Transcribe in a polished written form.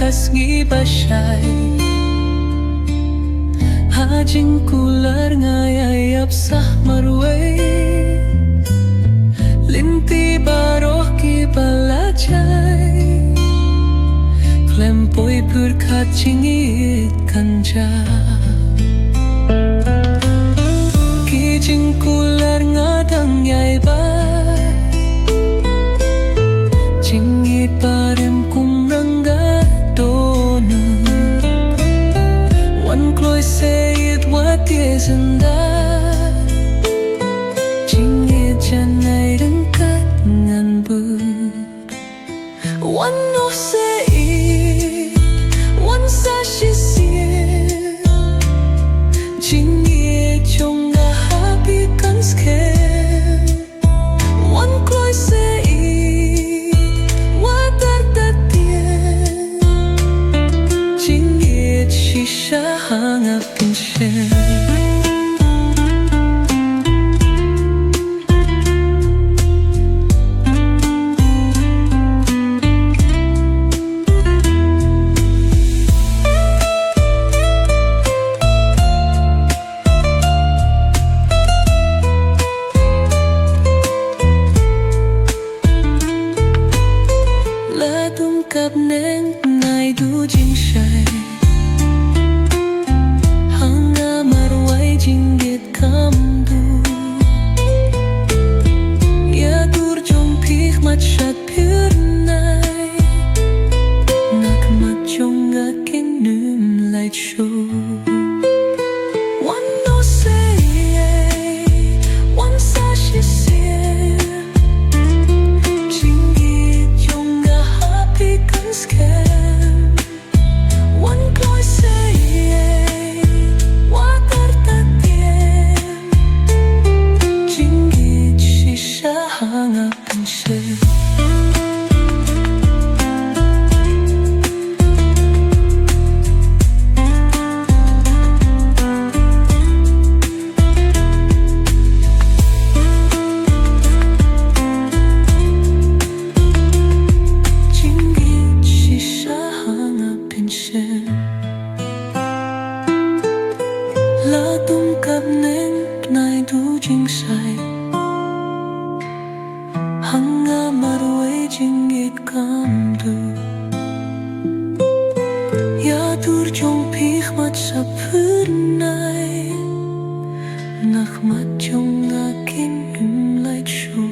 kas ngibashay Hajing kular ngayayap sa marway Linti baroh ki balacay Klempoy pur kachingit kanja Kijing kular ngadang yayba Jingit parem kumrangga donu Wan kloy sayit wat yezanda Jingit janay rengkat nganbu Wan no sayit Wan sa shisir Jingit chonga happy kan sken Wan kloy sayit hangapin siya Ladung kap neng nai du jing shai Jinggit kamdu Ya durjong pih matsyat pirnay Nakmat jong aking num light show Wan no say Wan sa shisir Jinggit jong happy kan scam Wan kloy say hangapin siya Jinggit siya hangapin siya Ladung kap neng pnai du jing say Hanga marway jinggit kamdu Ya durjong pih mat sa purnay Nakmat jong aking light show